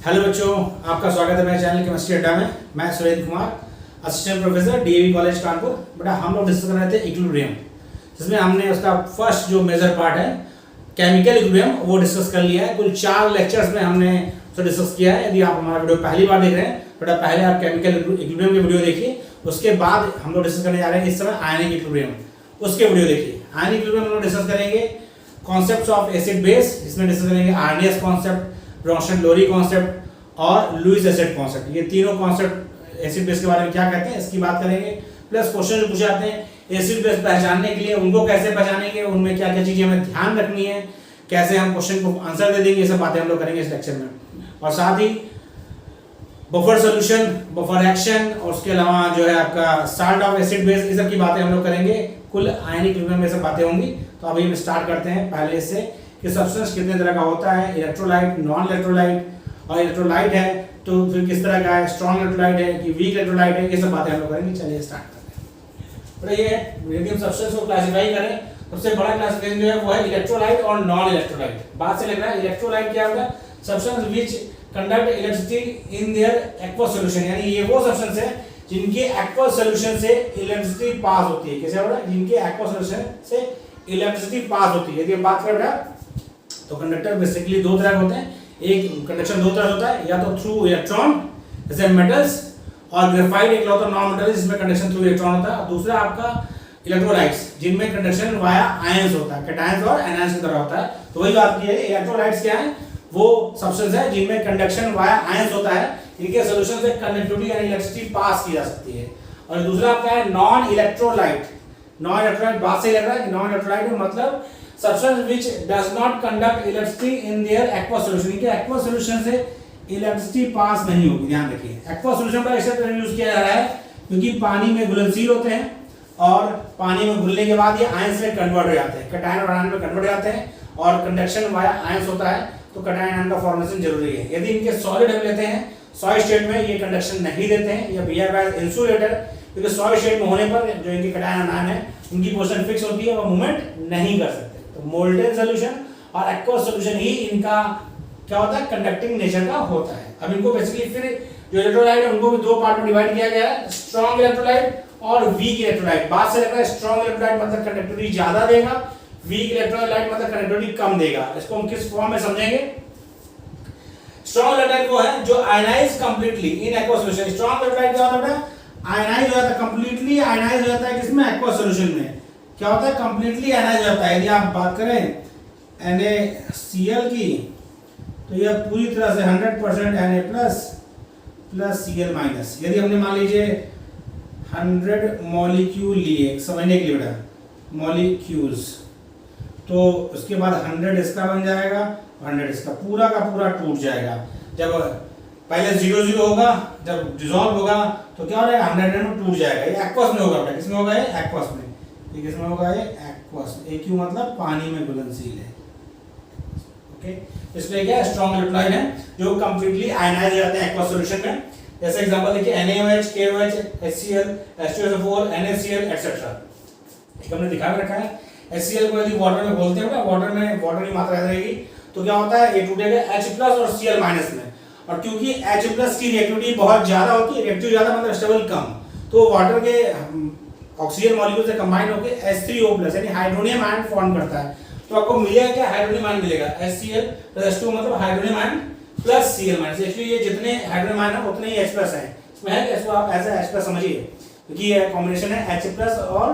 Hello बच्चों, आपका स्वागत है मेरे चैनल केमिस्ट्री अड्डा में। मैं Surendra Kumar, assistant professor DAV college Kanpur. बेटा हम लोग डिस्कस कर रहे थे इक्विलिब्रियम, जिसमें हमने उसका फर्स्ट जो मेजर पार्ट है केमिकल इक्विलिब्रियम वो डिस्कस कर लिया है। कुल 4 लेक्चर्स में हमने उसे डिस्कस किया है। यदि आप हमारा वीडियो पहली बार देख रहे हैं बेटा पहले आप केमिकल इक्विलिब्रियम की वीडियो देखिए, उसके बाद हम लोग डिस्कस करने जा रहे हैं इस समय आयनिक इक्विलिब्रियम, उसके वीडियो देखिए। आयनिक इक्विलिब्रियम हम लोग डिस्कस करेंगे कॉन्सेप्ट्स ऑफ एसिड बेस, इसमें डिस्कस करेंगे आर्नियस कॉन्सेप्ट, ब्रॉन्शन-लोरी कॉन्सेप्ट और लुईस एसिड कॉन्सेप्ट। ये तीनों कॉन्सेप्ट एसिड बेस के बारे में क्या कहते हैं इसकी बात करेंगे। प्लस क्वेश्चन जो पूछे जाते हैं एसिड बेस पहचानने के लिए, उनको कैसे पहचानेंगे, उनमें क्या क्या चीजें हमें ध्यान रखनी है, कैसे हम क्वेश्चन को आंसर दे देंगे, ये सब बातें हम लोग करेंगे इस लेक्चर में। और साथ ही बफर सोल्यूशन, बफर एक्शन और उसके अलावा जो है आपका साल्ट ऑफ एसिड बेस, ये सब की बातें हम लोग करेंगे। कुल आयनिक इक्विलिब्रियम में सब बातें होंगी। तो अभी हम स्टार्ट करते हैं पहले इससे कि सब्सटेंस कितने तरह का होता है, इलेक्ट्रोलाइट, नॉन इलेक्ट्रोलाइट, और इलेक्ट्रोलाइट है तो फिर किस तरह का है, स्ट्रॉन्ग इलेक्ट्रोलाइट है कि वीक इलेक्ट्रोलाइट है, ये सब बातें हम लोग करेंगे। चलिए स्टार्ट करते हैं। तो ये यदि हम सब्सटेंस को क्लासिफाई करें, सबसे बड़ा क्लासिफिकेशन जो है वो है इलेक्ट्रोलाइट और नॉन इलेक्ट्रोलाइट। बात से लग रहा है इलेक्ट्रोलाइट क्या होता है, substance which conduct electricity in their aqueous solution, यानी ये वो सब्सटेंस है जिनके एक्वस सॉल्यूशन से इलेक्ट्रिसिटी पास होती है। कैसे होता है, जिनके एक्वस सॉल्यूशन से इलेक्ट्रिसिटी पास होती है। यदि हम बात करें तो कंडक्टर बेसिकली दो तरह के होते हैं। एक कंडक्शन दो तरह होता है, या तो थ्रू इलेक्ट्रॉन जैसे मेटल्स, और ग्रेफाइट एक होता है नॉन मेटल जिसमें कंडक्शन थ्रू इलेक्ट्रॉन होता है। और दूसरा आपका इलेक्ट्रोलाइट्स जिनमें कंडक्शन वाया आयंस होता है, कैटायंस और एनायंस की तरह होता है। तो वही बात की है, इलेक्ट्रोलाइट्स क्या है, वो सब्सटेंस है जिनमें कंडक्शन वाया आयंस होता है, इनके सॉल्यूशन से कंडक्टिविटी यानी इलेक्ट्रिसिटी पास की जा सकती है। और दूसरा आपका है नॉन इलेक्ट्रोलाइट। नॉन इलेक्ट्रोलाइट बात से लग रहा है कि नॉन इलेक्ट्रोलाइट में मतलब substance which does not conduct electricity in their aqueous solution, इनके aqueous solution से इलेक्ट्रिसिटी पास नहीं होगी। ध्यान रखिए aqueous solution का इस तरह यूज किया जा रहा है क्योंकि पानी में घुलनशील होते हैं और पानी में घुलने के बाद ये आयंस में कन्वर्ट हो जाते हैं, कैटायन और आयन में कन्वर्ट हो जाते हैं, और कंडक्शन वाया आयंस होता है तो कैटायन आयन का फॉर्मेशन जरूरी है। यदि इनके सॉलिड हम लेते हैं, सॉलिड स्टेट में ये कंडक्शन नहीं देते हैं या बिहेव एज इंसुलेटर, क्योंकि सॉलिड स्टेट में होने पर जो इनके कैटायन आयन है उनकी पोजीशन फिक्स होती है और मूवमेंट नहीं कर सकते। तो मोल्टेन सॉल्यूशन और एक्वस सॉल्यूशन ही इनका क्या होता है, कंडक्टिंग नेचर का होता है। अब इनको बेसिकली फिर जो इलेक्ट्रोलाइट है उनको भी दो पार्ट में डिवाइड किया गया है, स्ट्रॉन्ग इलेक्ट्रोलाइट और वीक इलेक्ट्रोलाइट। बात से लग रहा है स्ट्रॉन्ग इलेक्ट्रोलाइट मतलब कंडक्टिविटी ज्यादा देगा, वीक इलेक्ट्रोलाइट मतलब कंडक्टिविटी कम देगा। इसको हम किस फॉर्म में समझेंगे, स्ट्रॉन्ग इलेक्ट्रोलाइट वो है जो ionise completely in aqueous solution. Strong electrolyte क्या होता है, आयनाइज हो जाता है, कंप्लीटली आयनाइज हो जाता है किसमें, एक्वस सॉल्यूशन में। क्या होता है, कंप्लीटली आयनाइज हो जाता है। यदि आप बात करें NaCl की तो यह पूरी तरह से 100% Na प्लस Cl माइनस। यदि हमने मान लीजिए 100 मॉलिक्यूल लिए, समझने के लिए बेटा मॉलिक्यूल्स, तो उसके बाद 100 इसका बन जाएगा, 100 इसका, पूरा का पूरा टूट जाएगा। जब पहले 0 होगा, जब डिसॉल्व होगा तो क्या हो जाएगा, 100 में टूट जाएगा। ये एक्वस में होगा बेटा, किसमें होगा, ये एक्वस में। ये किसमें होगा, ये एक्वस। AQ मतलब पानी में घुलनशील है। ओके, इसलिए क्या स्ट्रॉन्ग इलेक्ट्रोलाइट है जो कंप्लीटली आयनाइज हो जाते हैं एक्वस सॉल्यूशन में। जैसे एग्जांपल देखिए NaOH, KOH, HCl, H2SO4, NaCl etcetera. एक हमने दिखा के रखा है। HCl को यदि वाटर में घोलते हैं ना, वाटर में वाटर की मात्रा रहेगी तो क्या होता है, ये टूटेगा H+ और Cl- में। और क्योंकि H+ की रिएक्टिविटी बहुत ज्यादा होती है, रिएक्टिव ज्यादा मतलब स्टेबल कम, तो वाटर के ऑक्सीजन मॉलिक्यूल से कंबाइन होकर H3O+ यानी हाइड्रोनियम आयन फॉर्म करता है। तो आपको मिलेगा क्या, हाइड्रोनियम आयन मिलेगा, HCl + H2 मतलब hydronium ion plus Cl-। Actually ये जितने हाइड्रोनियम आयन है उतने ही H+ हैं इसमें है। इसको आप ऐसा H+ समझिए क्योंकि ये कॉम्बिनेशन है H+ और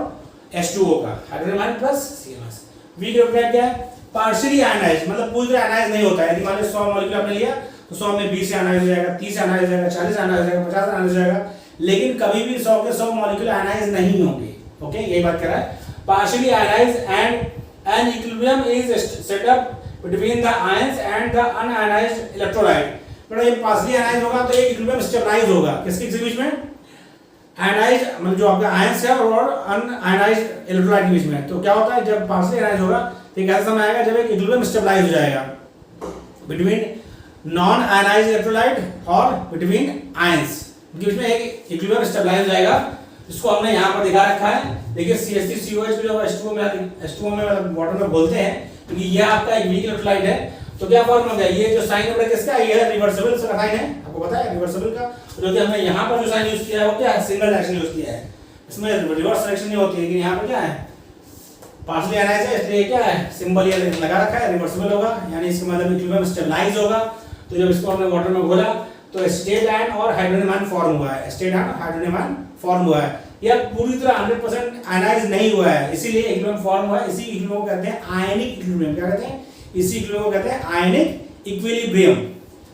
H2O का, hydronium ion plus Cl-। Weak electrolyte क्या है, पार्शियली आयनाइज मतलब पूरी तरह आयनाइज नहीं होता है। यदि मान लीजिए 100 मॉलिक्यूल आपने लिया तो 100 में 20 आयनाइज हो जाएगा, 30 आयनाइज हो जाएगा, 40 आयनाइज हो जाएगा, 50 आयनाइज हो जाएगा, लेकिन कभी भी 100 के 100 मॉलिक्यूल आयनाइज नहीं होंगे। ओके, यही बात कर रहा है। Partially ionise and an equilibrium is set up between the ions and the unionized electrolyte। तो ये पार्शियली आयनाइज होगा तो एक इक्विलिब्रियम स्टेबलाइज होगा किसके बीच में, आयनाइज मतलब जो आपका आयंस है और अनआयनाइज्ड इलेक्ट्रोलाइट के बीच में। तो क्या होता है, जब पार्शियली आयनाइज होगा तो एक ऐसा समय आएगा जब एक इक्विलिब्रियम स्टेबलाइज हो जाएगा बिटवीन नॉन आयनाइज्ड इलेक्ट्रोलाइट और बिटवीन आयंस के बीच में एक इक्विलिब्रियम स्टेबलाइज हो जाएगा, जिसको हमने यहाँ पर दिखा रखा है। देखिए CH3COH जो H2O में वाटर में बोलते हैं, क्योंकि यह आपका एक वीक इलेक्ट्रोलाइट है तो क्या फॉर्म हो गया, ये जो साइन नंबर किसका है, ये है रिवर्सिबल साइन है, आपको पता है रिवर्सिबल का, जो कि हमने यहाँ पर जो साइन यूज किया है वो क्या है, सिंगल डायरेक्शन यूज किया है, इसमें रिवर्स डायरेक्शन नहीं होती है, लेकिन यहाँ पर क्या है पार्शियली एनालाइज है, इसलिए क्या है सिंबल ये लगा रखा है, रिवर्सिबल होगा, यानी इसका मतलब इक्विलिब्रियम स्टेबलाइज होगा। तो जब इसको हमने वाटर में घोला तो स्टेट आयन और हाइड्रोजन आयन फॉर्म हुआ है, स्टेट आयन और हाइड्रोजन आयन फॉर्म हुआ है। यह पूरी तरह 100% आयनाइज नहीं हुआ है, इसीलिए इक्विलिब्रियम फॉर्म हुआ है। इसी इक्विलिब्रियम को कहते हैं आयनिक इक्विलिब्रियम। क्या कहते हैं, इसी इक्विलिब्रियम को कहते हैं आयनिक इक्विलिब्रियम।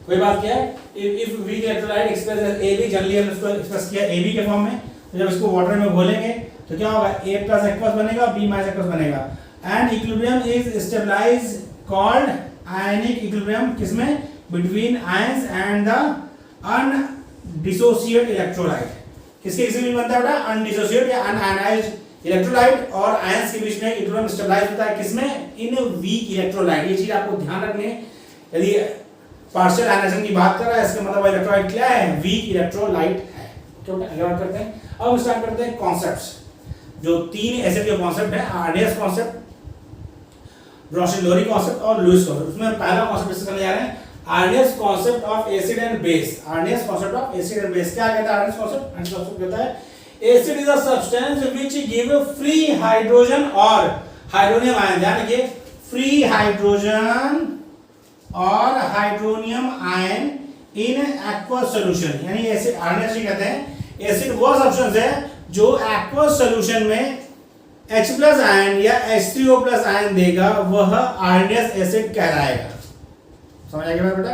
कोई बात क्या है, if weak electrolyte express as AB, generally हमने इसको एक्सप्रेस किया AB के फॉर्म में, तो जब इसको वाटर में घोलेंगे तो क्या होगा, A प्लस एक्वस बनेगा, B माइनस एक्वस बनेगा। And equilibrium is stabilize called ionic equilibrium, किसमें, between ions and the undissociate electrolyte. किसके किसी में बनता है बेटा, अनडिसोसिएट या अनआयनाइज्ड इलेक्ट्रोलाइट और आयंस के बीच में इक्विलिब्रियम स्टेबलाइज होता है, किसमें, इन वीक इलेक्ट्रोलाइट। ये चीज आपको ध्यान रखनी है, यदि पार्शियल आयनाइजेशन की बात कर रहा है इसका मतलब इलेक्ट्रोलाइट क्या है, वीक इलेक्ट्रोलाइट है। तो आगे बात करते हैं, अब स्टार्ट करते हैं कॉन्सेप्ट्स। जो तीन एसिड के कॉन्सेप्ट है, आर्नियस कॉन्सेप्ट, ब्रोशिन-लोरी कॉन्सेप्ट और लुईस कॉन्सेप्ट। उसमें पहला कॉन्सेप्ट डिस्कस करने जा रहे हैं, Arrhenius concept of acid and base. Arrhenius concept of acid and base क्या कहता है, आर्नियस कॉन्सेप्ट, आर्नियस कॉन्सेप्ट कहता है acid is a substance which give free hydrogen और हाइड्रोनियम आयन। ध्यान रखिए, फ्री हाइड्रोजन और हाइड्रोनियम आयन इन एक्वस सॉल्यूशन। यानी एसिड, आर्नियस जी कहते हैं एसिड वो सब्सटेंस है जो एक्वस सॉल्यूशन में H प्लस आयन या H3O प्लस आयन देगा, वह आर्नियस एसिड कहलाएगा। समझ आ गया बेटा,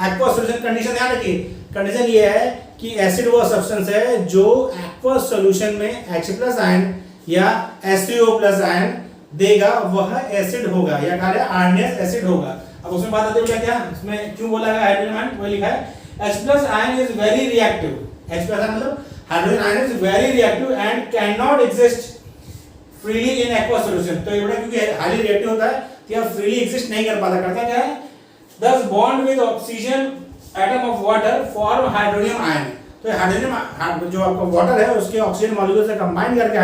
एक्वस सॉल्यूशन कंडीशन ध्यान रखिए, कंडीशन ये है कि एसिड वो सब्सटेंस है जो एक्वस सॉल्यूशन में H प्लस आयन या H3O प्लस आयन देगा, वह एसिड होगा या कहा जाए आर्नियस एसिड होगा। अब उसमें बात आती है क्या, इसमें क्यों बोला गया हाइड्रोजन आयन, वो लिखा है H plus ion is very reactive. H plus ion मतलब hydrogen ion is very reactive and can not exist freely in aqueous solution. तो ये बेटा क्योंकि हाईली रिएक्टिव होता है तो यह फ्रीली एग्जिस्ट नहीं कर पाता, करता क्या है, thus bond with oxygen atom of water form hydronium ion। तो हाइड्रोजन जो आपका वाटर है उसके ऑक्सीजन मॉलिक्यूल से कंबाइन करके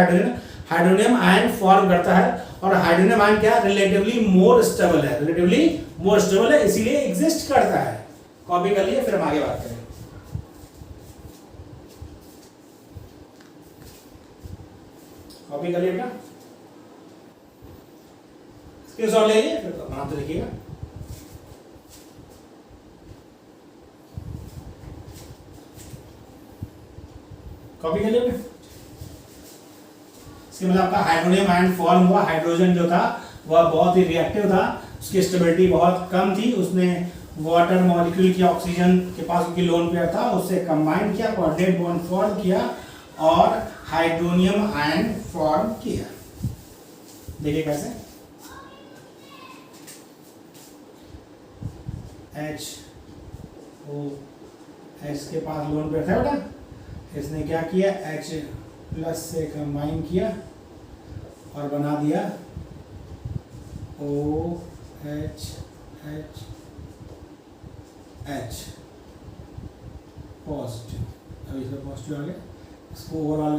हाइड्रोनियम आयन फॉर्म करता है, और हाइड्रोनियम आयन क्या, रिलेटिवली मोर स्टेबल है, रिलेटिवली मोर स्टेबल है, इसीलिए एग्जिस्ट करता है। कॉपी कर लिए, फिर हम आगे बात करें। कॉपी कर लिए बेटा, स्क्रीनशॉट ले लीजिए, फिर बनाते लिखिएगा। कॉपी कर लिया, इसके मतलब आपका हाइड्रोनियम आयन फॉर्म हुआ। हाइड्रोजन जो था वह बहुत ही रिएक्टिव था, उसकी स्टेबिलिटी बहुत कम थी, उसने वाटर मॉलिक्यूल की ऑक्सीजन के पास क्योंकि लोन पेयर था उससे कंबाइन किया, कोऑर्डिनेट बॉन्ड फॉर्म किया और हाइड्रोनियम आयन फॉर्म किया। देखिए कैसे, H के पास लोन पेयर था बेटा, इसने क्या किया, H प्लस से कंबाइन किया और बना दिया OH पॉजिटिव। अब इसमें पॉजिटिव आ गया, इसको ओवरऑल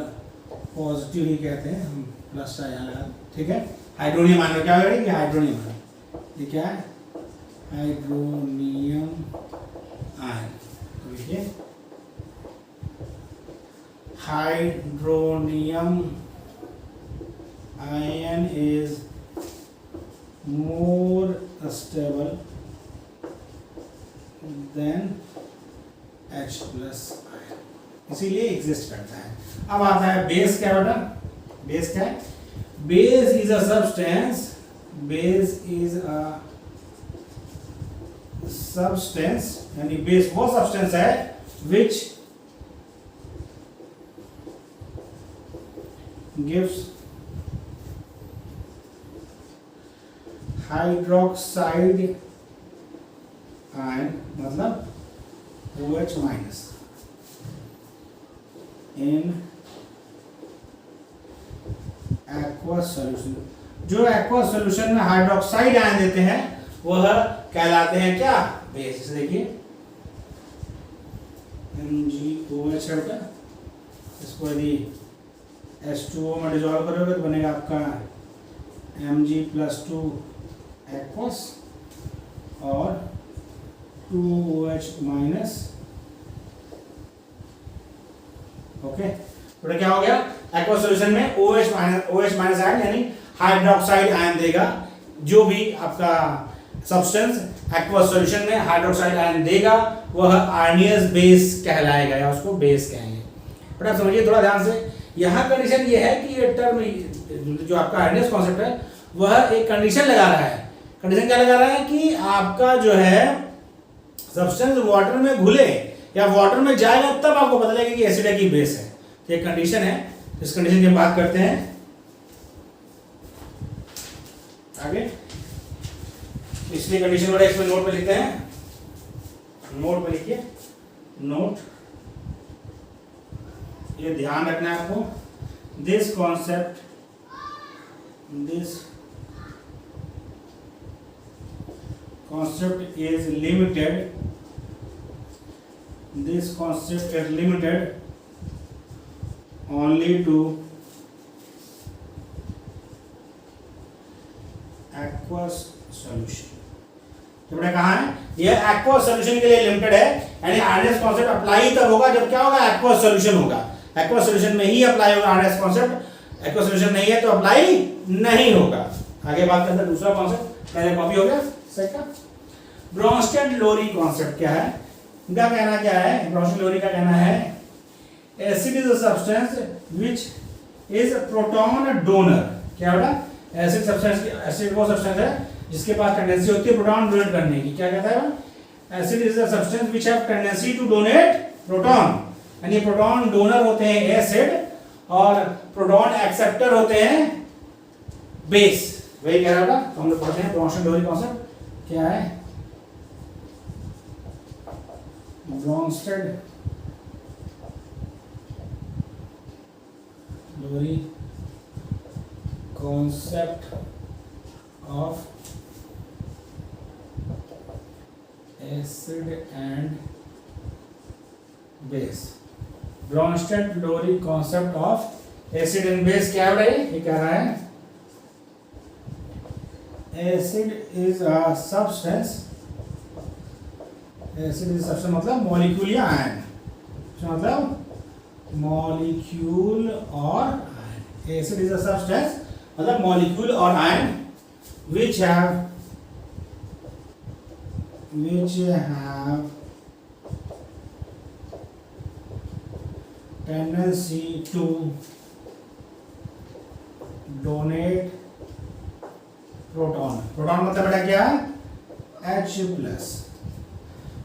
पॉजिटिव ही कहते हैं, हम प्लस का यहाँ लगा, ठीक है। हाइड्रोनियम आयन क्या हो गया, हाइड्रोनियम आयन, ये क्या है, हाइड्रोनियम आयन। तो देखिए hydronium ion is more stable then H plus ion, इसीलिए एग्जिस्ट करता है। अब आता है बेस। क्या बेटा, बेस क्या है, base is a substance, base is a substance, यानी बेस वो सब्सटेंस है विच gives hydroxide ion मतलब OH माइनस इन एक्वस सॉल्यूशन। जो एक्वस सॉल्यूशन में हाइड्रोक्साइड आयन देते हैं वह कहलाते हैं क्या, बेस। देखिए MgOH है, इसको यदि H2O में डिजोल्व करोगे तो बनेगा आपका Mg+2 एक्वस और 2OH माइनस। ओके, तो क्या हो गया, एक्वा सॉल्यूशन में OH माइनस आयन यानी हाइड्रोक्साइड आयन देगा। जो भी आपका सब्सटेंस एक्वा सॉल्यूशन में हाइड्रोक्साइड आयन देगा वह आयनियस बेस कहलाएगा या उसको बेस कहेंगे। बट आप समझिए थोड़ा ध्यान से, यहाँ कंडीशन ये है कि ये टर्म जो आपका आयनियस कॉन्सेप्ट है वह एक कंडीशन लगा रहा है। कंडीशन क्या लगा रहा है कि आपका जो है सब्सटेंस वाटर में घुले या वाटर में जाएगा तब आपको पता लगेगा कि एसिड है कि बेस है। तो एक कंडीशन है, इस कंडीशन की बात करते हैं आगे। इसलिए कंडीशन वाला इसमें नोट पे लिखते हैं, नोट पे लिखिए, नोट, ये ध्यान रखना है आपको, this concept is limited, this concept is limited only to aqueous solution। तो बेटा कहाँ है, ये aqueous solution के लिए लिमिटेड है, यानी आरएस कॉन्सेप्ट अप्लाई तब होगा जब क्या होगा, aqueous solution होगा। aqueous solution में ही अप्लाई होगा आरएस कॉन्सेप्ट, aqueous solution नहीं है तो अप्लाई नहीं होगा। आगे बात करते हैं दूसरा कॉन्सेप्ट, पहले कॉपी हो गया सेट का। ब्रोंस्टेड लोरी कॉन्सेप्ट क्या है, इनका कहना क्या है, ब्रोंस्टेड लोरी का कहना है acid is a substance which is proton donor. क्या बेटा, एसिड सब्सटेंस, एसिड वो सब्सटेंस है जिसके पास टेंडेंसी होती है प्रोटॉन डोनेट करने की। क्या कहता है, acid is a substance which have tendency to donate proton, यानी प्रोटॉन डोनर होते हैं एसिड और प्रोटॉन एक्सेप्टर होते हैं बेस। वही कह रहा था, तो हम लोग पढ़ते हैं ब्रोंस्टेड लोरी कॉन्सेप्ट क्या है। Bronsted Lowry concept of acid and base. Bronsted Lowry concept of acid and base क्या है, ये कह रहा है acid is a substance, acid is substance मतलब मॉलिक्यूल या आयन, मतलब मॉलिक्यूल और ion. Acid is a substance मतलब मॉलिक्यूल और ion which have tendency to donate proton। Proton मतलब बेटा क्या, H प्लस,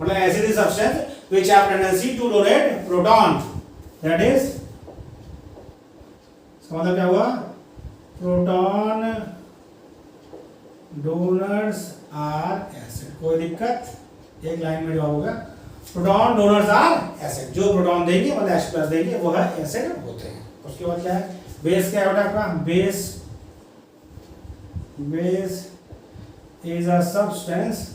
मतलब acid is substance which have tendency to donate proton, that is, इसका मतलब क्या हुआ, प्रोटॉन डोनर्स आर एसिड। कोई दिक्कत, एक लाइन में जवाब होगा, प्रोटॉन डोनर्स आर एसिड। जो प्रोटॉन देंगे मतलब H प्लस देंगे वह एसिड होते हैं। उसके बाद क्या है, बेस क्या है बेटा आपका, base is a substance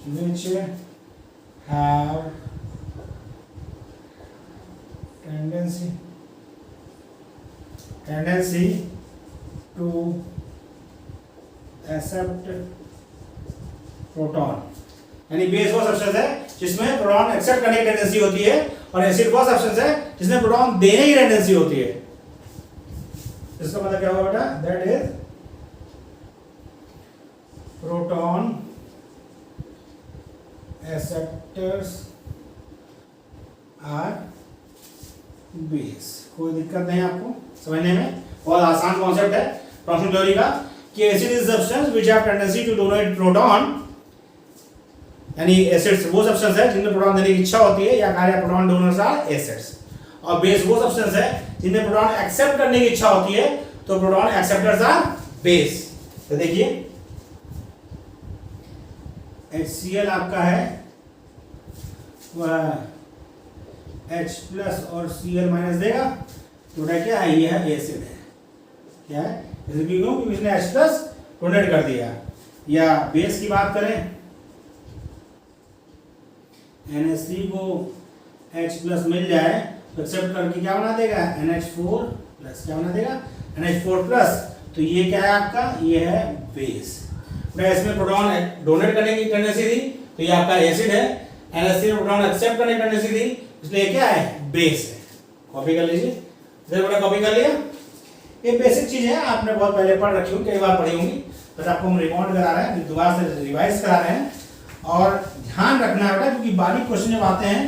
which have tendency to accept proton, यानी बेस वो सब्सटेंस है जिसमें प्रोटॉन एक्सेप्ट करने की टेंडेंसी होती है और एसिड वो सब्सटेंस है जिसमें प्रोटॉन देने की टेंडेंसी होती है। इसका मतलब क्या होगा बेटा, that is proton acceptors are base. कोई दिक्कत नहीं आपको समझने में, बहुत आसान कॉन्सेप्ट है ब्रोंस्टेड लोरी का कि acid is substance which have tendency to donate proton, यानी एसिड्स वो सब्सटेंस है जिनमें प्रोटॉन देने की इच्छा होती है या कहा प्रोटॉन डोनर्स आर एसिड्स, और बेस वो सब्सटेंस है जिनमें प्रोटॉन एक्सेप्ट करने की इच्छा होती है तो प्रोटॉन एक्सेप्टर्स आर बेस। तो देखिए HCl आपका है वह H प्लस और Cl माइनस देगा, तो क्या है, ये है एसिड है। क्या है, क्यों, क्योंकि इसने H प्लस डोनेट कर दिया। या बेस की बात करें, NH3 को H प्लस मिल जाए तो एक्सेप्ट करके क्या बना देगा, NH4 प्लस। क्या बना देगा, NH4 प्लस। तो ये क्या है आपका, ये है बेस। इसमें प्रोटॉन डोनेट करने की टेंडेंसी थी, तो ये आपका एसिड है। NH3 में प्रोटॉन एक्सेप्ट करने की टेंडेंसी थी, इसलिए क्या है, बेस है। कॉपी कर लीजिए, इधर बड़ा कॉपी कर लिया। ये बेसिक चीज है, आपने बहुत पहले पढ़ रखी होगी, कई बार पढ़ी होंगी, बस आपको हम रिमाइंड करा रहे हैं, दोबारा से रिवाइज करा रहे हैं। और ध्यान रखना है बेटा, क्योंकि बारीक क्वेश्चन जब आते हैं,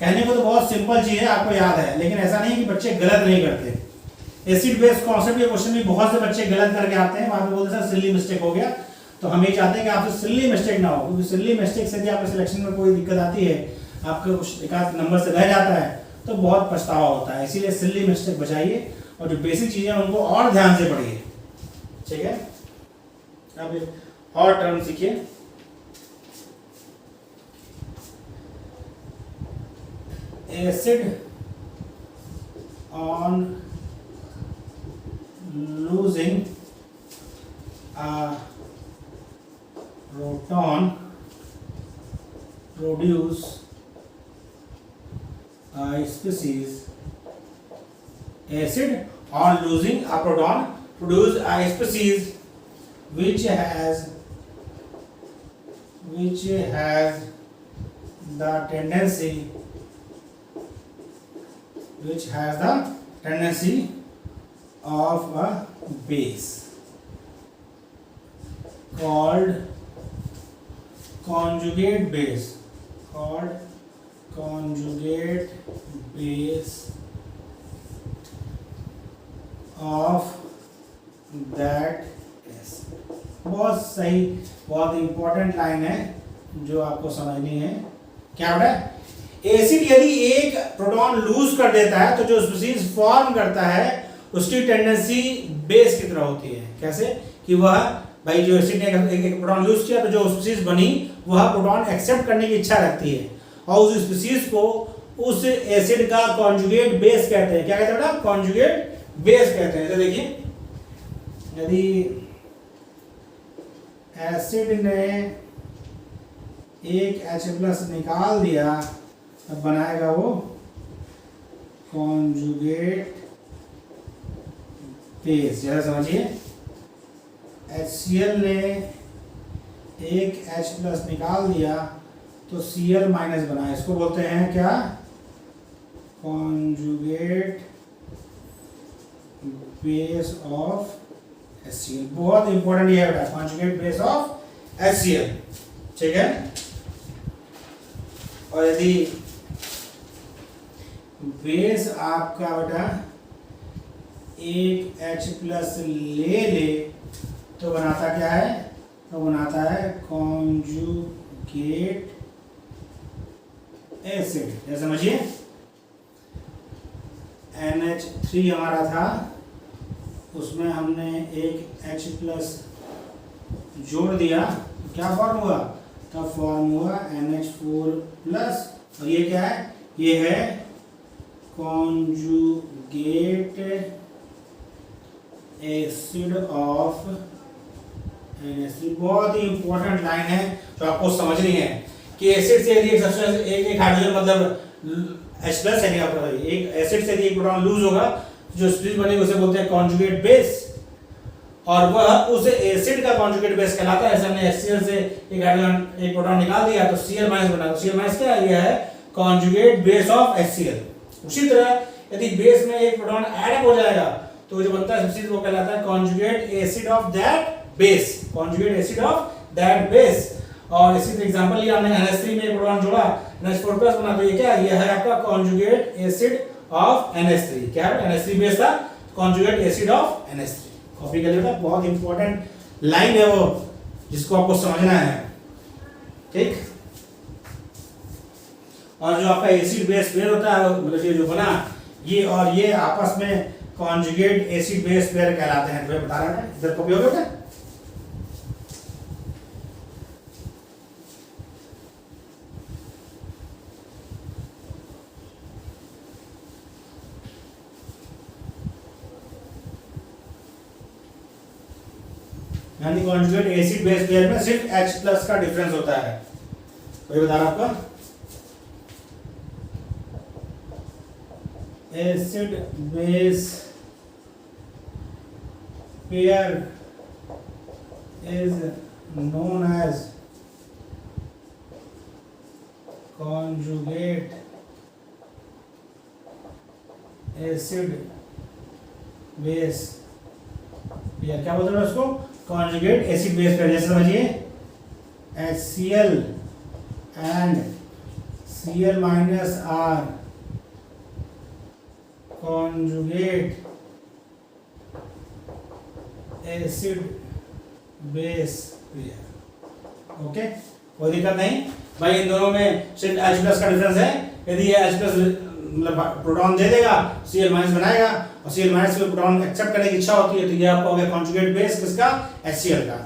कहने को तो बहुत सिंपल चीज है, आपको याद है, लेकिन ऐसा नहीं है कि बच्चे गलत नहीं करते। एसिड बेस कॉन्सेप्ट के क्वेश्चन भी बहुत से बच्चे गलत करके आते हैं, वहां पे बोलते हैं सर सिली मिस्टेक हो गया। तो हम ये चाहते हैं कि आपसे सिली मिस्टेक ना हो, क्योंकि सिली मिस्टेक से भी आपके सिलेक्शन में कोई दिक्कत आती है, आपके कुछ एक आध नंबर से रह जाता है, तो बहुत पछतावा होता है। इसीलिए सिली मिस्टेक बचाइए और जो बेसिक चीजें हैं उनको और ध्यान से पढ़िए, ठीक है। अब और टर्म सीखिए। Acid on losing proton produce species. Acid on losing a proton produce a species which has the tendency of a base called conjugate base of that S। बहुत सही, बहुत इंपॉर्टेंट लाइन है जो आपको समझनी है। क्या होता है, एसिड यदि एक प्रोटॉन लूज कर देता है तो जो स्पीशीज फॉर्म करता है उसकी टेंडेंसी बेस की तरह होती है। कैसे कि वह भाई जो एसिड ने एक प्रोटॉन लूज किया तो जो स्पीशीज बनी वह प्रोटॉन एक्सेप्ट करने की इच्छा रखती है और उस स्पीशीज को उस एसिड का कॉन्जुगेट बेस कहते हैं। क्या कहते हैं बेटा, कॉन्जुगेट बेस कहते हैं। तो देखिए यदि एसिड ने एक H+ निकाल दिया तब बनाएगा वो कॉन्जुगेट बेस। जरा समझिए, HCl ने एक H+ निकाल दिया तो Cl- बना, इसको बोलते हैं क्या, कॉन्जुगेट बेस ऑफ HCl। बहुत इंपॉर्टेंट ये है, कॉन्जुगेट बेस ऑफ HCl, ठीक है। और यदि बेस आपका बेटा एक H+ ले तो बनाता क्या है, तो बनाता है कॉन्जुगेट एसिड। जैसे समझिए NH3 हमारा था, उसमें हमने एक H+ जोड़ दिया, क्या फॉर्म हुआ, तब फॉर्म हुआ NH4+। और ये क्या है, ये है कॉन्जुगेट एसिड ऑफ NH3। बहुत ही इंपॉर्टेंट लाइन है जो आपको समझनी है कि एसिड से यदि एक हाइड्रोजन मतलब H+ है, एक एसिड से यदि एक प्रोटॉन लूज होगा जो स्पीशीज बनेगी उसे बोलते हैं कॉन्जुगेट बेस, और वह उस एसिड का कॉन्जुगेट बेस कहलाता है। जैसे हमने HCl से एक हाइड्रोजन एक प्रोटॉन निकाल दिया तो Cl- बना, तो Cl- क्या है, यह है कॉन्जुगेट बेस ऑफ HCl। उसी तरह यदि बेस में एक प्रोटॉन ऐड हो जाएगा तो जो बनता है स्पीशीज वो कहलाता है conjugate acid of that base, conjugate acid of that base. और इसी तरह एग्जांपल लिया हमने NH3 में एक प्रोटॉन जोड़ा, NH4+ बना, तो ये क्या है, यह है आपका कॉन्जुगेट एसिड ऑफ NH3। क्या है, NH3 बेस था, conjugate acid of NH3। Copy कर लिया, बहुत इंपॉर्टेंट लाइन है वो जिसको आपको समझना है, ठीक। और जो आपका एसिड बेस पेयर होता है, मतलब ये जो बना ये और ये आपस में कॉन्जुगेट एसिड बेस पेयर कहलाते हैं। तो मैं बता रहा था, इधर कॉपी हो गया। यानी कॉन्जुगेट एसिड बेस पेयर में सिर्फ H+ का डिफरेंस होता है, वही बता रहा आपका। Acid base pair is known as conjugate acid base pair. क्या बोलते हैं उसको? conjugate acid base pair. जैसे समझिए HCl and Cl minus R conjugate acid base pair. Okay, कोई दिक्कत नहीं भाई। इन दोनों में सिर्फ H प्लस का डिफरेंस है। यदि ये H प्लस मतलब प्रोटॉन दे देगा, Cl माइनस बनाएगा और Cl माइनस को प्रोटॉन एक्सेप्ट करने की इच्छा होती है, तो ये आपका हो गया कॉन्जुगेट बेस किसका? HCl का।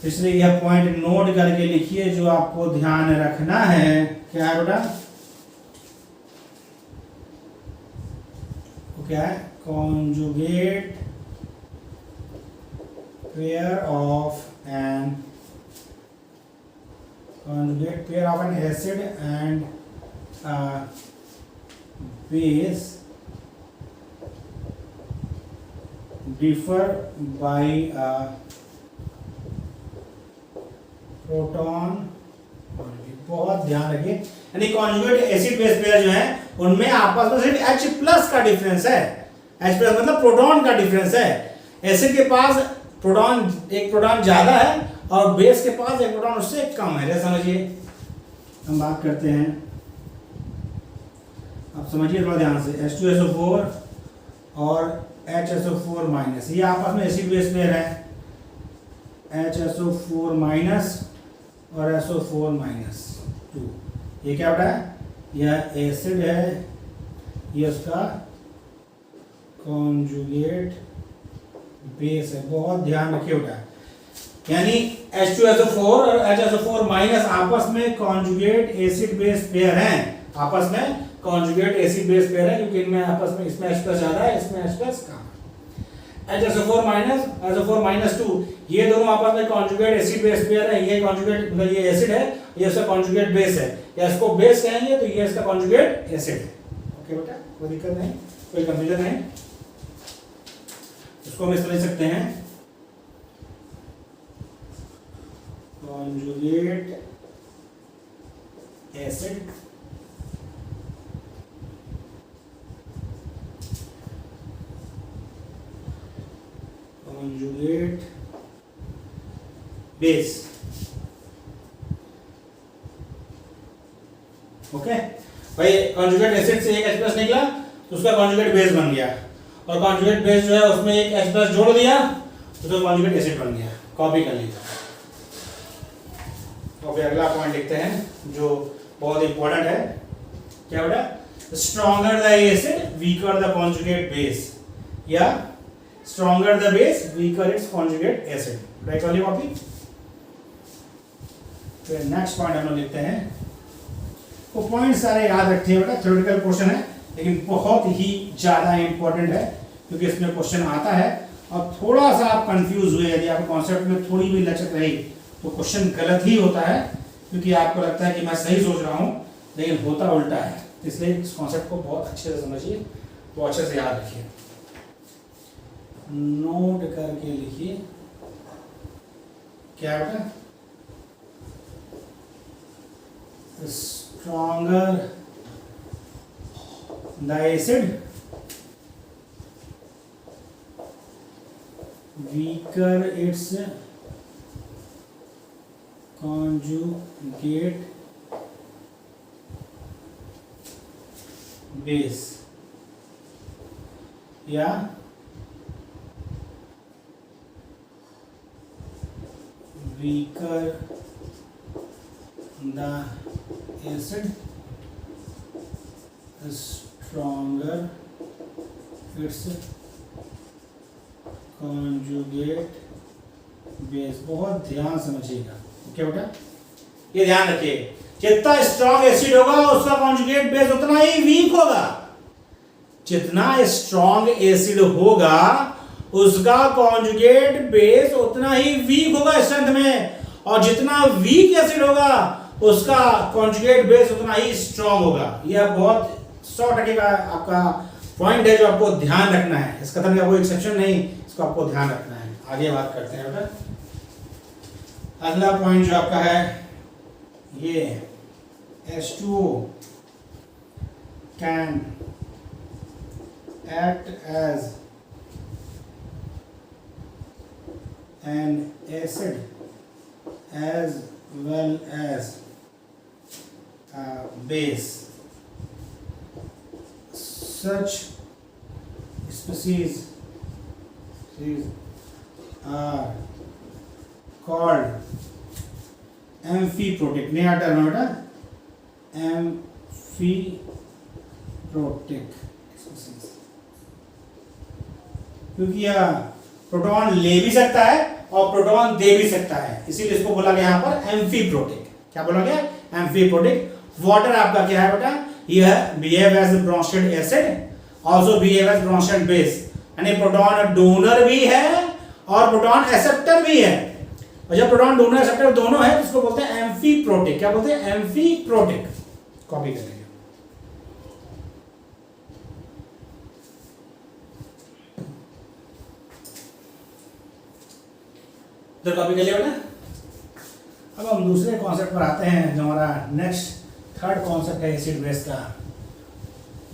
इसलिए यह पॉइंट नोट करके लिखिए जो आपको ध्यान रखना है। क्या है बेटा? वो क्या है? Conjugate pair of an conjugate pair of an acid and base differ by a proton। बहुत ध्यान रखिए, यानी कॉन्जुगेट एसिड बेस पेयर जो है उनमें आपस में सिर्फ H प्लस का डिफरेंस है। H प्लस मतलब प्रोटॉन का डिफरेंस है। एसिड के पास प्रोटॉन, एक प्रोटॉन ज्यादा है और बेस के पास एक प्रोटॉन उससे कम है। जैसे समझिए हम बात करते हैं, अब समझिए थोड़ा ध्यान से, H2SO4 और HSO4 माइनस, ये आपस में एसिड बेस पेयर है। HSO4 माइनस और SO4 माइनस 2, ये क्या होता है? यह एसिड है, ये उसका कॉन्जुगेट बेस है। बहुत ध्यान रखिए बेटा, यानी H2SO4 और HSO4 माइनस आपस में कॉन्जुगेट एसिड बेस पेयर हैं। आपस में कॉन्जुगेट एसिड बेस पेयर है क्योंकि इनमें आपस में, इसमें H प्लस ज्यादा है, इसमें H प्लस कम है। HSO4 माइनस, SO4 माइनस 2, ये दोनों आपस में कॉन्जुगेट एसिड बेस पेयर है। ये कॉन्जुगेट मतलब ये एसिड है, ये उसका कॉन्जुगेट बेस है, या इसको बेस कहेंगे तो ये इसका कॉन्जुगेट एसिड है। ओके बेटा, कोई दिक्कत नहीं, कोई कंफ्यूजन नहीं। इसको हम इस तरह लिख सकते हैं, conjugate acid conjugate base। Okay भाई, conjugate acid से एक H प्लस निकला तो उसका conjugate base बन गया, और conjugate base जो है उसमें एक H प्लस जोड़ दिया तो उसका conjugate acid बन गया। कॉपी कर लीजिए। अभी अगला पॉइंट लिखते हैं जो बहुत इंपॉर्टेंट है। क्या बेटा? Stronger the acid weaker the conjugate base, या stronger the base weaker its conjugate acid. Right वाली कॉपी। फिर नेक्स्ट पॉइंट हम लोग लिखते हैं। वो पॉइंट सारे याद रखते हैं बेटा, थ्योरेटिकल क्वेश्चन है लेकिन बहुत ही ज्यादा इंपॉर्टेंट है क्योंकि इसमें क्वेश्चन आता है। और थोड़ा सा आप कंफ्यूज हुए, यदि आप कॉन्सेप्ट में थोड़ी भी लचक रही तो क्वेश्चन गलत ही होता है, क्योंकि आपको लगता है कि मैं सही सोच रहा हूं लेकिन होता उल्टा है। इसलिए इस कॉन्सेप्ट को बहुत अच्छे से समझिए, तो अच्छे से याद रखिए, नोट करके लिखिए। क्या बेटा? Stronger the acid weaker it's conjugate base, या weaker the acid stronger its conjugate base। बहुत ध्यान समझिएगा। ओके बेटा, ये ध्यान रखिए, जितना स्ट्रॉन्ग एसिड होगा उसका कॉन्जुगेट बेस उतना ही वीक होगा। जितना स्ट्रॉन्ग एसिड होगा उसका कॉन्जुगेट बेस उतना ही वीक होगा स्ट्रेंथ में, और जितना वीक एसिड होगा उसका कॉन्जुगेट बेस उतना ही स्ट्रॉन्ग होगा। यह बहुत 100% का आपका पॉइंट है जो आपको ध्यान रखना है। इस कथन का कोई एक्सेप्शन नहीं, इसको आपको ध्यान रखना है। आगे बात करते हैं बेटा। अगला पॉइंट जो आपका है ये H2O can act as an acid as well as a base. Such species are called amphiprotic. नया टर्म है amphiprotic species, क्योंकि यह प्रोटॉन ले भी सकता है और प्रोटॉन दे भी सकता है, इसीलिए इसको बोला गया यहाँ पर एम्फीप्रोटिक। क्या बोला गया? एम्फीप्रोटिक। वाटर आपका क्या है बेटा? यह behave as Bronsted acid, also behave as Bronsted base, यानी प्रोटॉन डोनर भी है और प्रोटॉन एक्सेप्टर भी है। और जब प्रोटॉन डोनर एक्सेप्टर दोनों है तो इसको बोलते हैं एम्फीप्रोटिक। क्या बोलते हैं? एम्फीप्रोटिक। कॉपी करेंगे। तो कॉपी कर लिया बेटा। अब हम दूसरे कॉन्सेप्ट पर आते हैं, जो हमारा नेक्स्ट थर्ड कॉन्सेप्ट है एसिड बेस का,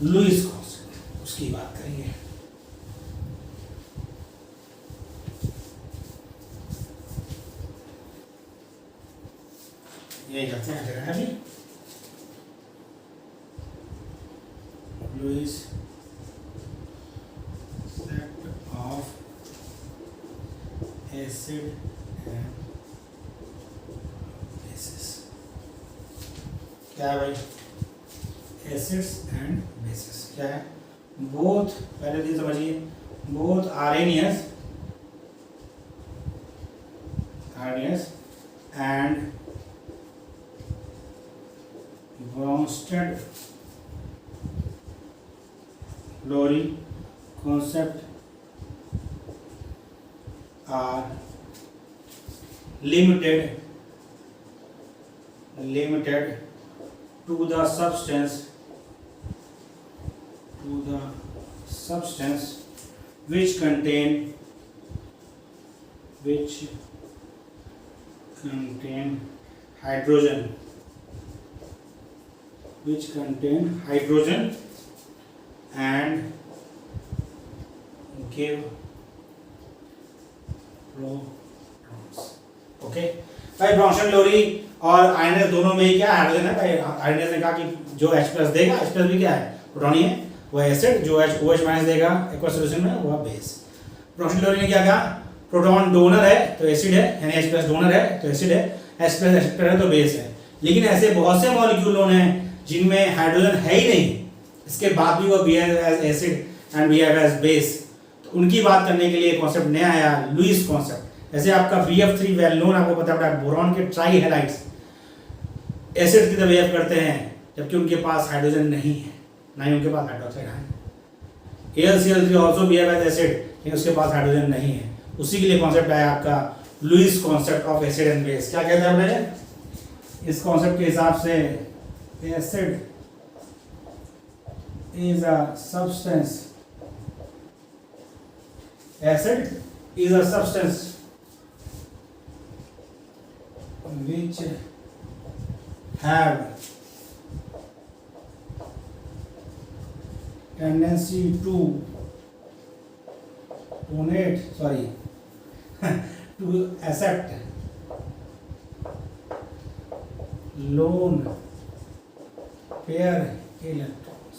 लुईस कॉन्सेप्ट, उसकी बात करेंगे। यही करते हैं जगह अभी Lewis set of acid and bases. क्या है भाई? एसिड्स एंड बेसिस क्या है? बोथ, पहले दिन समझिए, both Arrhenius and Bronsted Lowry concept are limited to the substance which contain hydrogen and give protons। Okay भाई, ब्रोंस्टेड लोरी और आयनस दोनों में ही क्या हाइड्रोजन है भाई। आयनस ने कहा कि जो H+ देगा, H+ भी क्या है? प्रोटॉन ही है, वो एसिड। जो OH- देगा एक्वा सॉल्यूशन में, वो बेस। ब्रोंस्टेड लोरी ने क्या कहा? प्रोटॉन डोनर है तो एसिड है, यानी H+ डोनर है तो एसिड है, H+ एक्सेप्टर है तो बेस है। लेकिन ऐसे बहुत से मॉलिक्यूल हैं जिनमें हाइड्रोजन है ही नहीं, इसके बाद भी वो behave as acid and behave as base. तो उनकी बात करने के लिए कॉन्सेप्ट नया आया, लुईस कॉन्सेप्ट। जैसे आपका BF3 वेल नोन, आपको पता है बोरॉन के ट्राई हैलाइड्स एसिड की तरह बिहेव करते हैं, जबकि उनके पास हाइड्रोजन नहीं है, ना ही उनके पास हाइड्रोक्साइड है। AlCl3 also behave as acid, लेकिन उसके पास हाइड्रोजन नहीं है। उसी के लिए कॉन्सेप्ट आया आपका Lewis concept of acid and base. क्या कहते हैं अपने इस कॉन्सेप्ट के हिसाब से? Acid is a substance which have tendency to accept lone pair electrons।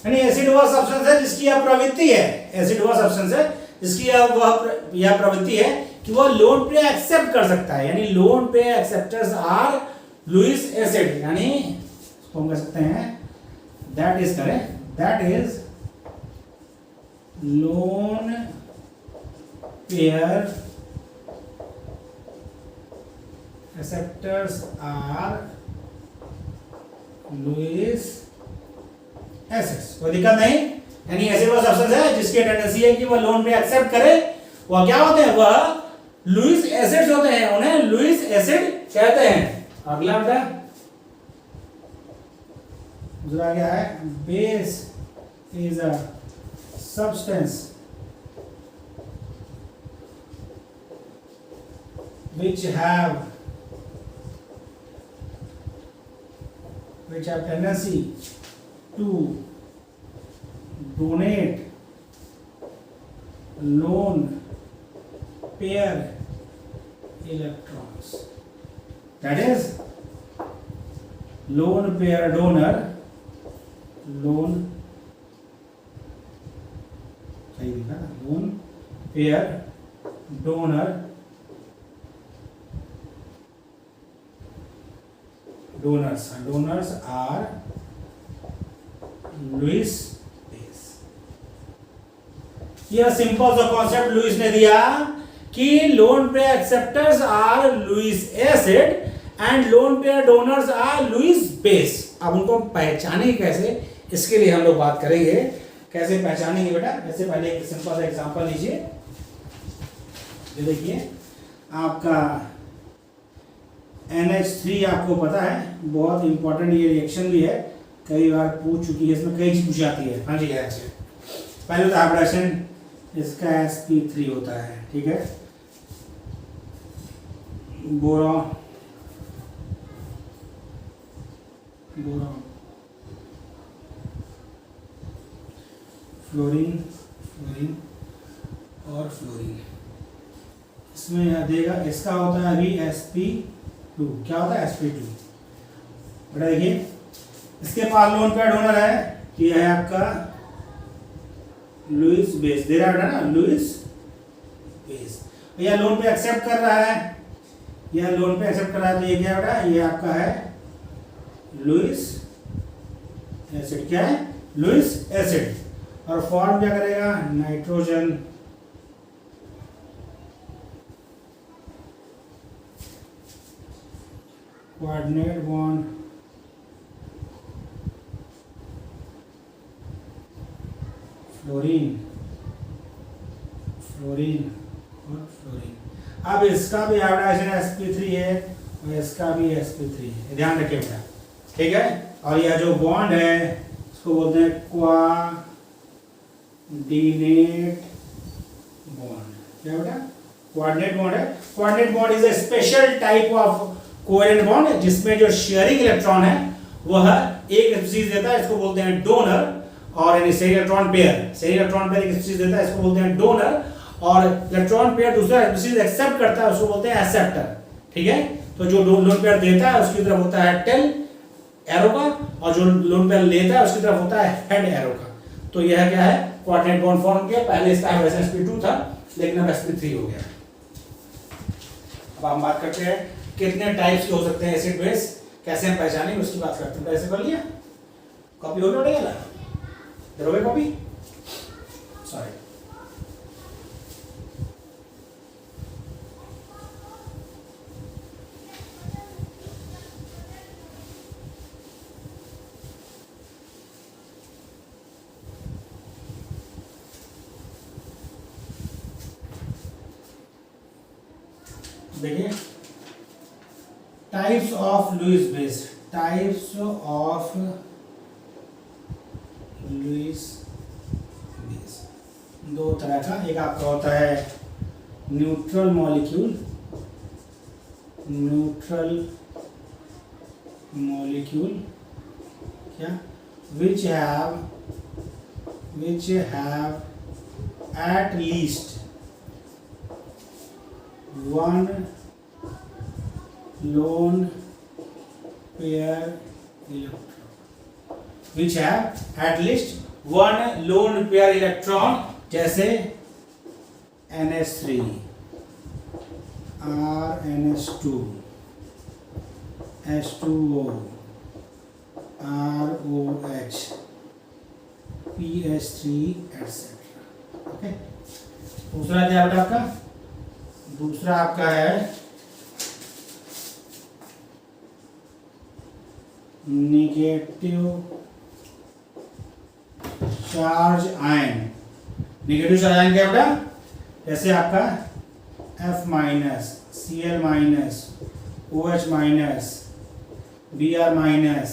यानी एसिड वह सब्सटेंस है जिसकी यह प्रवृत्ति है, एसिड वह सब्सटेंस है जिसकी यह प्रवृत्ति है कि वह लोन पेयर एक्सेप्ट कर सकता है, यानी lone pair acceptors are Lewis acid. यानी इसको हम कह सकते हैं that is lone pair acceptors are Lewis acids. कोई दिक्कत नहीं, यानी एसिड वो सब्सटेंस है जिसकी टेंडेंसी है कि वह लोन पे एक्सेप्ट करे। वह क्या होते हैं? वह लुईस एसिड्स होते हैं, उन्हें लुईस एसिड कहते हैं। अगला बेटा दूसरा क्या है? Base is a substance which have tendency to donate lone pair electrons. That is, lone pair donor, lone pair donors are Lewis base. यह सिंपल सा कॉन्सेप्ट लुईस ने दिया कि lone pair acceptors are Lewis acid and lone pair donors are Lewis base. अब उनको पहचाने कैसे, इसके लिए हम लोग बात करेंगे कैसे पहचानेंगे बेटा। जैसे पहले एक सिंपल सा एग्जांपल लीजिए। ये देखिए आपका NH3 आपको पता है बहुत इंपॉर्टेंट ये रिएक्शन भी है, कई बार पूछ चुकी है, इसमें कई चीज पूछ जाती है। हाँ जी ऐसे पहले तो हाइब्रिडेशन इसका sp3 होता है, ठीक है। बोरॉन फ्लोरीन और फ्लोरीन, इसमें यह देगा इसका होता है अभी sp2। क्या होता है sp2 बेटा। देखिए इसके पास लोन पेयर डोनर है कि यह है आपका लुईस बेस, दे रहा है ना लुईस बेस। यह लोन पे एक्सेप्ट कर रहा है, यह लोन पे एक्सेप्ट कर रहा है, तो ये क्या बेटा, ये आपका है लुईस एसिड। क्या है लुईस एसिड। और फॉर्म क्या करेगा, नाइट्रोजन कोऑर्डिनेट बॉन्ड फ्लोरीन और फ्लोरीन। अब इसका भी हाइब्रिडाइजेशन sp3 है और इसका भी sp3 है, ध्यान रखिए बेटा, ठीक है। और यह जो बॉन्ड है इसको बोलते हैं कोऑर्डिनेट बॉन्ड। क्या बेटा, कोऑर्डिनेट बॉन्ड है। Coordinate bond is a special type of covalent bond जिसमें जो शेयरिंग इलेक्ट्रॉन है वह एक स्पीशीज देता है, इसको बोलते हैं डोनर। और यानी सेरी इलेक्ट्रॉन पेयर एक स्पीशीज देता है, इसको बोलते हैं डोनर। और इलेक्ट्रॉन पेयर दूसरा स्पीशीज एक्सेप्ट करता है, उसको बोलते हैं एक्सेप्टर, ठीक है। तो जो लोन पेयर देता है उसकी तरफ होता है टेल एरो का, और जो लोन पेयर लेता है उसकी तरफ होता है हेड एरो का। तो यह क्या है, कोऑर्डिनेट बॉन्ड फॉर्म किया। पहले इसका sp2 था लेकिन अब sp3 हो गया। अब हम बात करते हैं कितने टाइप्स के हो सकते हैं एसिड बेस, कैसे हम पहचानेंगे उसकी बात करते हैं। ऐसे कर लिया, कॉपी हो गया ना, करोगे कॉपी, सॉरी। देखिए टाइप्स ऑफ लुईस बेस, दो तरह का। एक आपका होता है न्यूट्रल मॉलिक्यूल क्या, which have at least one lone pair electron, जैसे NH3 RNH2 H2O ROH PH3 etc. Okay. दूसरा क्या है आपका, दूसरा आपका है negative charge ion. Negative charge ion क्या बेटा, जैसे आपका F minus, Cl minus, OH minus, Br minus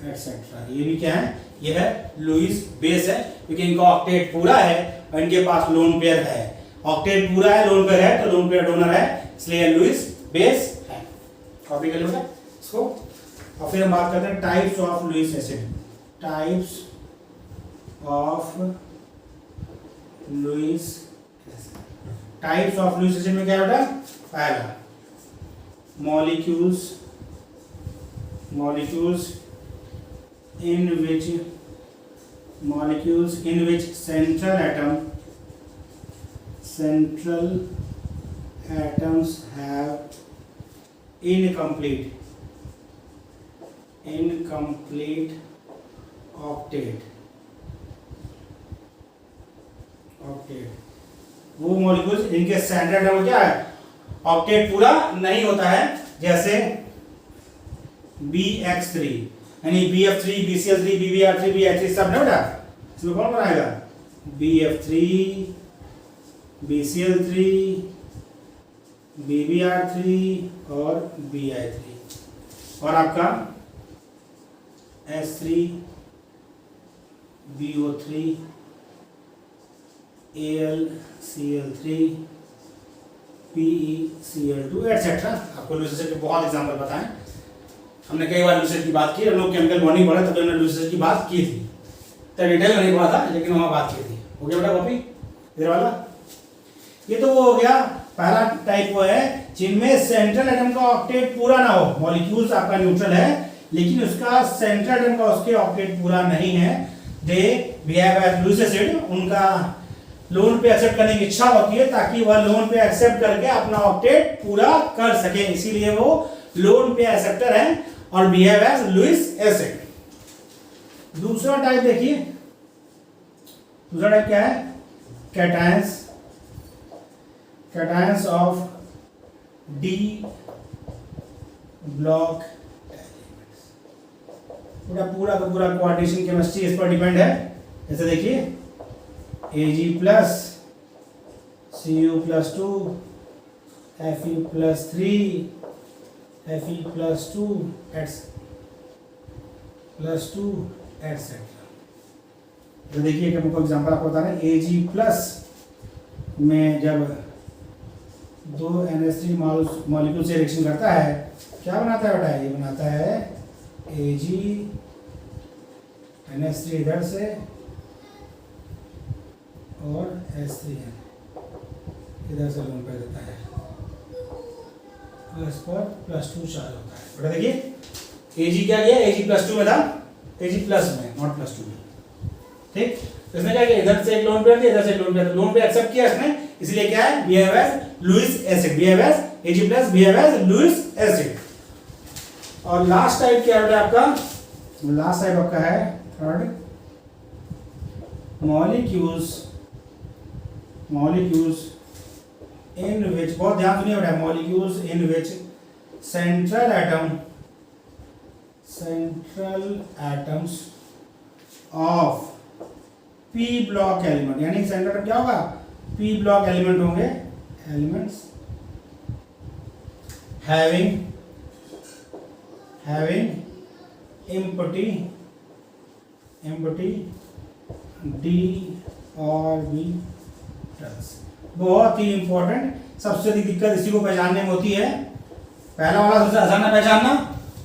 etcetera. ये भी क्या है, ये है लुईस बेस है, क्योंकि इनका ऑक्टेट पूरा है और इनके पास लोन पेयर है। ऑक्टेट पूरा है, लोन पेयर है, तो लोन पेयर डोनर है, इसलिए लुईस बेस है। कॉपी कर लो इसको। और फिर हम बात करते हैं types of Lewis acid. Types of Lewis types of Lewis acid में क्या बेटा? पहला molecules in which central atoms have incomplete octet। वो मॉलिक्यूल्स इनके सेंट्रल एटम क्या है? ऑक्टेट पूरा नहीं होता है, जैसे BX3 यानी BF3, BCl3, BBr3, BH3 सब ना बेटा। इसमें कौन बनाएगा? BF3, BCl3, BBr3 और BI3। और आपका S3, BO3, AlCl3, PeCl2 etcetera. आपको लुईस एसिड के बहुत एग्जांपल बताएं। हमने कई बार लुईस एसिड की बात की, हम लोग केमिकल बॉन्डिंग पढ़ा तब हमने लुईस एसिड की बात की थी, तो डिटेल में नहीं पढ़ा था लेकिन वहाँ बात की थी। हो गया बेटा कॉपी इधर वाला। ये तो वो हो गया पहला टाइप। वो है जिनमें सेंट्रल एटम का ऑक्टेट पूरा ना हो। मॉलिक्यूल्स आपका न्यूट्रल है लेकिन उसका सेंट्रल एटम का उसके ऑक्टेट पूरा नहीं है। They behave as Lewis acid. उनका लोन पे एक्सेप्ट करने की इच्छा होती है ताकि वह लोन पे एक्सेप्ट करके अपना ऑक्टेट पूरा कर सके, इसीलिए वो लोन पे एक्सेप्टर है और बिहेव एज लुईस एसिड। दूसरा टाइप देखिए, दूसरा टाइप क्या है? कैटायंस ऑफ डी ब्लॉक पूरा का पूरा कोऑर्डिनेशन केमिस्ट्री इस पर डिपेंड है। जैसे देखिए Ag+ Cu+2 Fe+3 Fe+2 etcetera. तो देखिए कि हमको एग्जांपल आपको बता रहे हैं। Ag+ में जब दो NH3 मॉलिक्यूल से रिएक्शन करता है क्या बनाता है बेटा? ये बनाता है Ag NH3 इधर से और H3N इधर से लोन पे देता है, तो इस पर +2 चार्ज होता है। बेटा देखिए Ag क्या गया? Ag+2 में था, Ag+ में नॉट +2 में। ठीक, तो इसने क्या किया? इधर से एक लोन पेयर दिया, इधर से एक lone pair, lone pair accept किया इसने, इसलिए क्या है? Behave as Lewis acid. Behave as Ag+ behave as Lewis acid. और लास्ट टाइप क्या है आपका? लास्ट टाइप आपका है थर्ड, मॉलिक्यूल्स इन विच, बहुत ध्यान सुनिए बेटा, molecules in which central atoms of P block element, यानी सेंट्रल एटम क्या होगा? P ब्लॉक एलिमेंट होंगे, elements having empty d orbitals। बहुत ही इंपॉर्टेंट, सबसे अधिक दिक्कत इसी को पहचानने में होती है। पहला वाला सबसे आसान है पहचानना,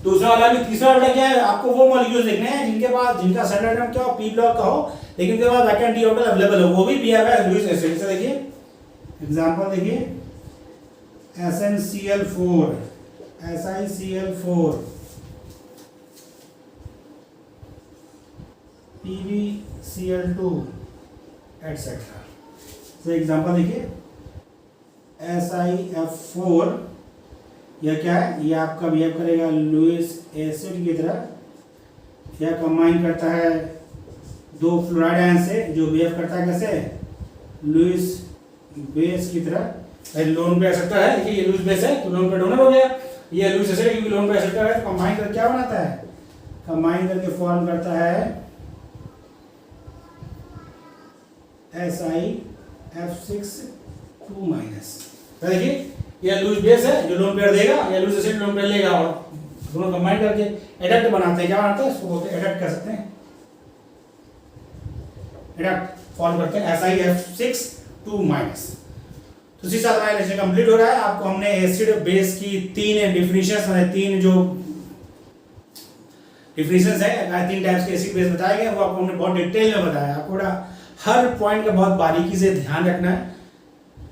दूसरा वाला भी, तीसरा वाला क्या है? आपको वो मॉलिक्यूल्स देखने हैं जिनका सेंट्रल एटम क्या हो? P ब्लॉक का हो, लेकिन उसके बाद वैकेंट d ऑर्बिटल अवेलेबल हो, वो भी बिहेव एज लुईस एसिड। जैसे देखिए एग्जांपल देखिए SnCl4 SiCl4 PbCl2 एटसेट्रा। तो एग्जांपल देखिए SiF4, यह क्या है? ये आपका बिहेव करेगा लुईस एसिड की तरह। यह कंबाइन करता है दो फ्लोराइड आयन से, जो बिहेव करता है कैसे? लुईस बेस की तरह। लोन पे एक्सेप्टर है, देखिए ये लुईस बेस है तो लोन पे डोनर हो गया। ये लुईस एसिड है क्योंकि लोन पे एक्सेप्टर है, तो कंबाइन करके क्या बनाता है? कंबाइन करके फॉर्म करता है SiF6(2-). तो देखिए ये लुईस बेस है जो लोन पेयर देगा, या लुईस एसिड लोन पेयर लेगा, और दोनों कंबाइन करके एडक्ट बनाते हैं। क्या बनाते हैं? इसको बोलते हैं एडक्ट, कर सकते हैं एडक्ट, फॉर्म करते हैं SiF6(2-). तो इसी साथ हमारा लेक्चर कंप्लीट हो रहा है। आपको हमने एसिड बेस की 3 डिफिनेशंस है, 3 जो डिफिनेशंस है, 3 टाइप्स के एसिड बेस बताए गए, वो आपको हमने बहुत डिटेल में बताया। आपको हर पॉइंट का बहुत बारीकी से ध्यान रखना है।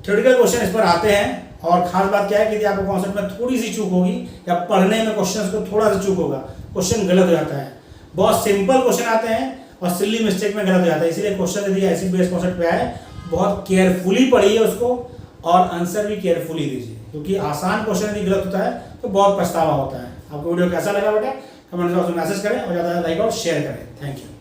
थ्योरेटिकल क्वेश्चन इस पर आते हैं, और खास बात क्या है कि यदि आपको कॉन्सेप्ट में थोड़ी सी चूक होगी या पढ़ने में क्वेश्चन को थोड़ा सा चूक होगा, क्वेश्चन गलत हो जाता है। बहुत सिंपल क्वेश्चन आते हैं और सिली मिस्टेक में गलत हो जाता है। इसीलिए क्वेश्चन यदि एसिड बेस कॉन्सेप्ट पे आए, बहुत केयरफुली पढ़िए उसको और आंसर भी केयरफुली दीजिए, क्योंकि आसान क्वेश्चन यदि गलत होता है तो बहुत पछतावा होता है। आपको वीडियो कैसा लगा बेटा, कमेंट बॉक्स में मैसेज करें और ज़्यादा लाइक और शेयर करें। Thank you.